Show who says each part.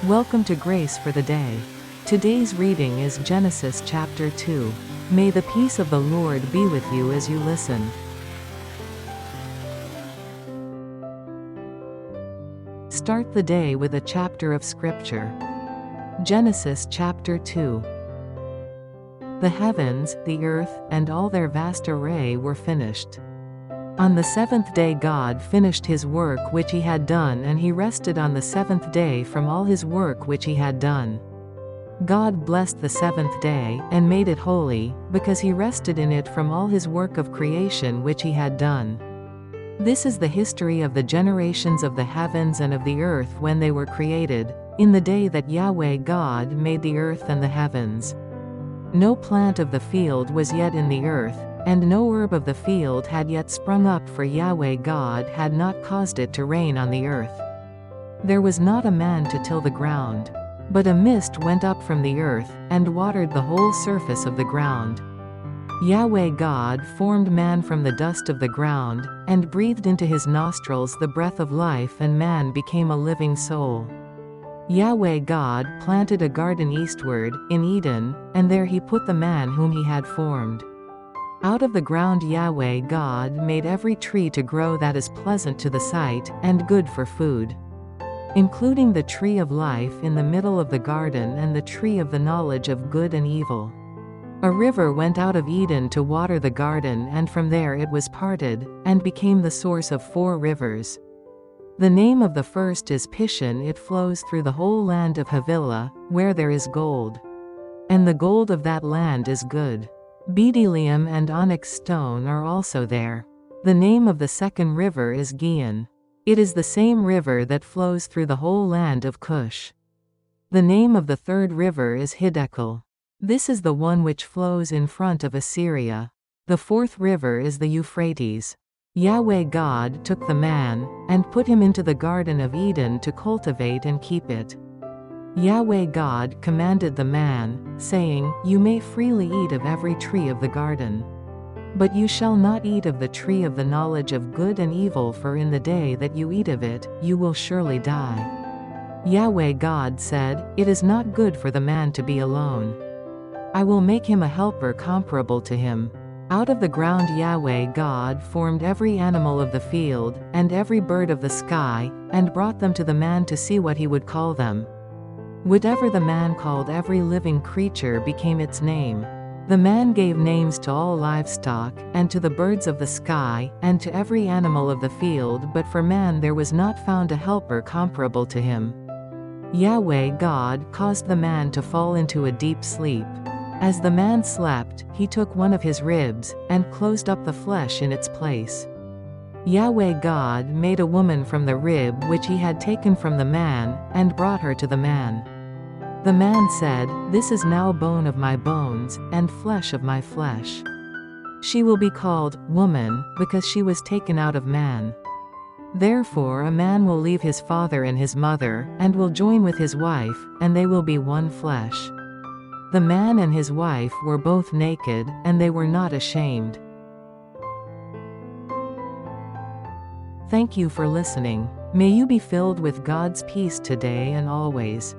Speaker 1: Welcome to Grace for the Day. Today's reading is Genesis chapter 2. May the peace of the Lord be with you as you listen. Start the day with a chapter of Scripture. Genesis chapter 2. The heavens, the earth, and all their vast array were finished. On the seventh day God finished his work which he had done, and he rested on the seventh day from all his work which he had done. God blessed the seventh day, and made it holy, because he rested in it from all his work of creation which he had done. This is the history of the generations of the heavens and of the earth when they were created, in the day that Yahweh God made the earth and the heavens. No plant of the field was yet in the earth, and no herb of the field had yet sprung up, for Yahweh God had not caused it to rain on the earth. There was not a man to till the ground. But a mist went up from the earth, and watered the whole surface of the ground. Yahweh God formed man from the dust of the ground, and breathed into his nostrils the breath of life, and man became a living soul. Yahweh God planted a garden eastward, in Eden, and there he put the man whom he had formed. Out of the ground Yahweh God made every tree to grow that is pleasant to the sight, and good for food, including the tree of life in the middle of the garden and the tree of the knowledge of good and evil. A river went out of Eden to water the garden, and from there it was parted, and became the source of 4 rivers. The name of the first is Pishon. It flows through the whole land of Havilah, where there is gold. And the gold of that land is good. Bdellium and onyx stone are also there. The name of the second river is Gihon. It is the same river that flows through the whole land of Cush. The name of the third river is Hiddekel. This is the one which flows in front of Assyria. The fourth river is the Euphrates. Yahweh God took the man, and put him into the Garden of Eden to cultivate and keep it. Yahweh God commanded the man, saying, "You may freely eat of every tree of the garden. But you shall not eat of the tree of the knowledge of good and evil, for in the day that you eat of it, you will surely die." Yahweh God said, "It is not good for the man to be alone. I will make him a helper comparable to him." Out of the ground Yahweh God formed every animal of the field, and every bird of the sky, and brought them to the man to see what he would call them. Whatever the man called every living creature became its name. The man gave names to all livestock, and to the birds of the sky, and to every animal of the field, but for man there was not found a helper comparable to him. Yahweh God caused the man to fall into a deep sleep. As the man slept, he took one of his ribs, and closed up the flesh in its place. Yahweh God made a woman from the rib which he had taken from the man, and brought her to the man. The man said, "This is now bone of my bones, and flesh of my flesh. She will be called woman, because she was taken out of man. Therefore a man will leave his father and his mother, and will join with his wife, and they will be one flesh." The man and his wife were both naked, and they were not ashamed. Thank you for listening. May you be filled with God's peace today and always.